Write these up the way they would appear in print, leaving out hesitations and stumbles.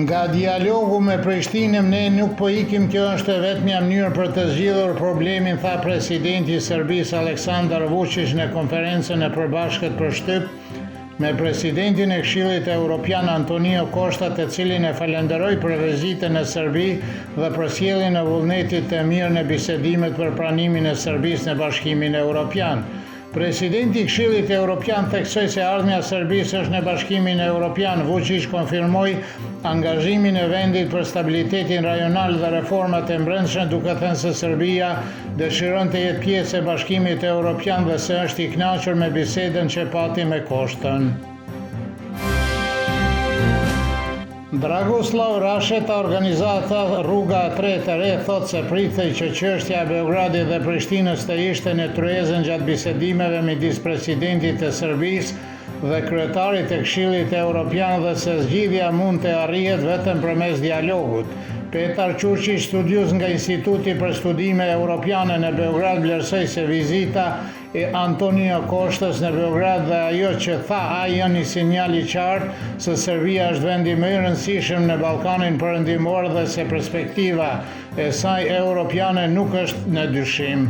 Nga dialogu me Prishtinën ne nuk po ikim, kjo është vetmja mënyrë për të zgjidhur problemin, tha presidenti i Serbisë Aleksandar Vučić në konferencën e përbashkët për shtyp me presidentin e Këshillit Evropian Antonio Costa, të cilin e falenderoi për vizitën në Serbi dhe për sjelljen e vullnetit të mirë në bisedimet për pranimin e Serbisë në Bashkimin Evropian. Presidenti i Këshillit Evropian theksoi se ardhmja e Serbisë është në Bashkimin Evropian. Vučić konfirmoi angazhimin e vendit për stabilitetin rajonal dhe reformat e brendshme, duke thënë se Serbia dëshiron të jetë pjesë e Bashkimit Evropian dhe se është i kënaqur me bisedën që pati me Koshtën. Dragoslav Rasheta, organizata Rruga e Tretë e Re, thotë se pritej që çështja e Beogradit dhe Prishtinës të ishte në tryezën gjatë bisedimeve midis presidentit të Serbisë dhe kryetarit të Këshillit Evropian dhe se zgjidhja mund të arrihet vetëm përmes dialogut. Petar Ćurçi, studius nga Instituti për Studime Europiane në Beograd, vlerësoi se vizita e Antonio Koshtës në Beograd dhe ajo që tha ai janë një sinjal i qartë se Serbia është vendi më i rëndësishëm në Ballkanin Perëndimor dhe se perspektiva e saj europiane nuk është në dyshim.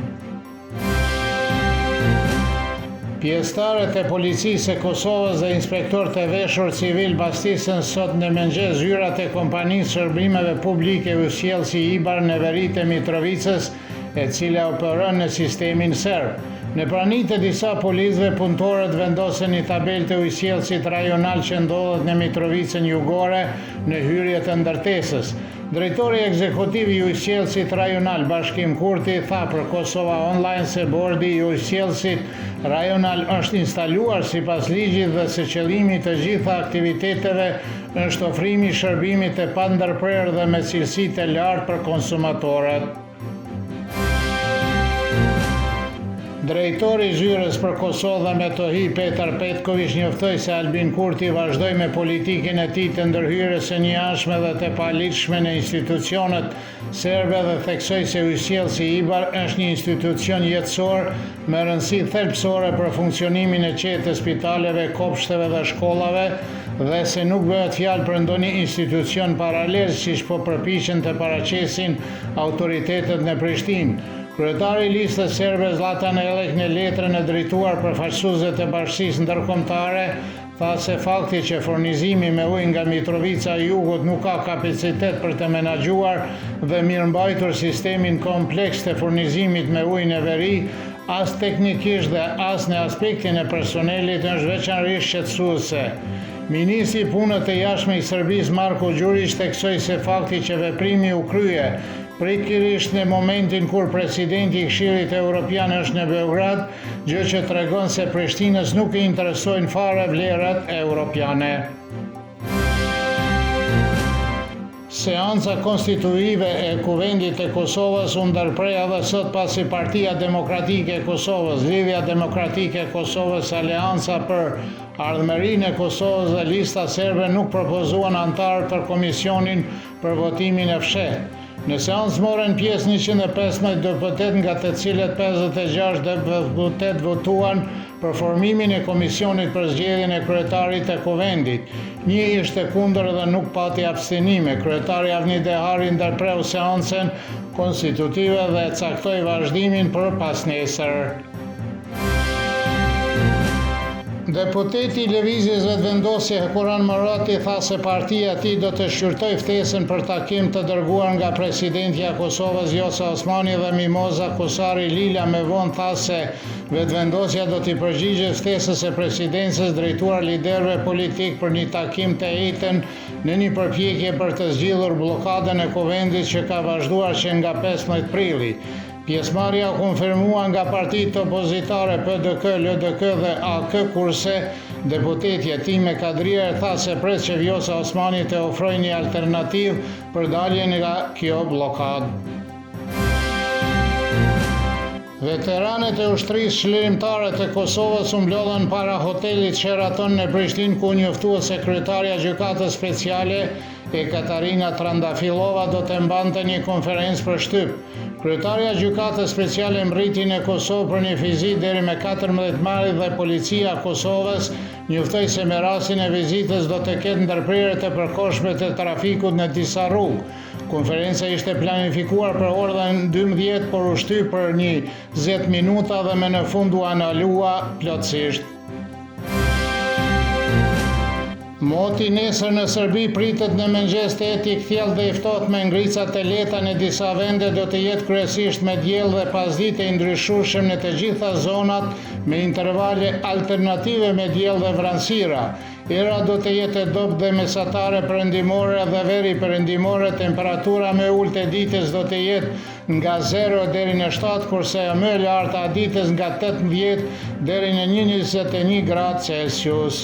Pjesëtarët e policisë e Kosovës dhe inspektorët e veshur civil mbastisën sot në mëngjes zyrat e kompanisë shërbimeve publike Ujësiellësi Ibar në veritë e Mitrovicës, e cila operon në sistemin serb. Në pranitë e disa policëve, punëtorët vendosën një tabelë të ujësiellësit rajonal që ndodhet në Mitrovicën Jugore në hyrje të ndërtesës. Drejtori ekzekutiv i ujësiellësit rajonal Bashkim Kurti tha për Kosova Online se bordi i ujësiellësit rajonal është instaluar sipas ligjit dhe se qëllimi të gjitha aktiviteteve është ofrimi i shërbimit të pandërprerë dhe me cilësi të lartë për konsumatorët. Drejtori i zyrës për Kosovë dhe Metohi Petar Petković njoftoi se Albin Kurti vazhdoi me politikën e tij të ndërhyrjes së njëanshme dhe të paligjshme në institucionet serbe dhe theksoi se ujësiellësi Ibar është një institucion jetësor me rëndësi thelbësore për funksionimin e qetë të spitaleve, kopshteve dhe shkollave dhe se nuk bëhet fjalë për ndonjë institucion paralel siç po përpiqen të paraqesin autoritetet në Prishtinë. Kryetari i listës serbe Zlatan Elek në letrën e drejtuar përfaqësuesve të Bashkisë Ndërkombëtare tha se fakti që furnizimi me ujë nga Mitrovica e Jugut nuk ka kapacitet për të menaxhuar dhe mirëmbajtur sistemin kompleks të furnizimit me ujë në veri, as teknikisht dhe as në aspektin e personelit, është veçanërisht shqetësuese. Ministri i Punëve të Jashtme i Serbisë Marko Đurić theksoi se fakti që veprimi u krye pritërisht në momentin kur presidenti i Këshillit Evropian është në Beograd, gjë që tregon se Prishtinës nuk i interesojnë fare vlerat europiane. Seanca konstituive e Kuvendit të Kosovës u ndërprej edhe sot pasi Partia Demokratike e Kosovës, Lidhja Demokratike e Kosovës, Aleanca për Ardhmërinë e Kosovës dhe Lista Serbe nuk propozuan antarë për komisionin për votimin e fshehtë. Në seancë morën pjesë 115 deputet, nga të cilët 56 deputet votuan për formimin e komisionit për zgjedhjen e kryetarit të Kuvendit. Një ishte kundër dhe nuk pati abstenime. Kryetari Avni Dehari ndërpreu seancën konstitutive dhe caktoi vazhdimin për pasnesër. Deputeti i Lëvizjes Vetëvendosje Kuran Murati tha se partia e tij do të shqyrtojë ftesën për takim të dërguar nga presidentja e Kosovës Vjosa Osmani dhe Mimoza Kusari Lila. Me vonë tha se Vetëvendosja do t'i përgjigjet ftesës së presidencës drejtuar liderëve politik për një takim të ejtën në një përpjekje për të zgjidhur bllokadën e Kuvendit që ka vazhduar që nga 15 prilli. Pjesëmarrja u konfirmua nga partitë opozitare PDK, LDK dhe AK, kurse deputetja Time Kadrier tha se pret që Vjosa Osmani të ofrojë një alternativë për daljen nga kjo bllokadë. Veteranët e ushtrisë çlirimtare të Kosovës u mblodhen para hotelit Sheraton në Prishtinë, ku njoftua sekretarja e Gjykatës Speciale Katarina Trandafilova do të mbante një konferencë për shtyp. Kryetarja e Gjykatës Speciale Mbriti në Kosovë për një vizitë deri me 14 marrit dhe policia e Kosovës njoftoi se me rastin e vizitës do të ketë ndërprerje të përkohshme të trafikut në disa rrugë. Konferenca ishte planifikuar për orën 12, por u shtyp për 20 minuta dhe më në fund u anulua plotësisht. Moti nesër në Serbi pritet në mëngjes 8 i kthjellë dhe i ftohtë me ngrica të lehta në disa vende do të jetë kryesisht me diell dhe pasditë i ndryshueshëm në të gjitha zonat me intervale alternative me diell dhe vranësira. Era do të jetë e dobët dhe mesatare perëndimore dhe veri perëndimore, temperatura më e ulët e ditës do të jetë nga 0 deri në 7, kurse e më e larta e ditës nga 18 deri në 21 gradë Celsius.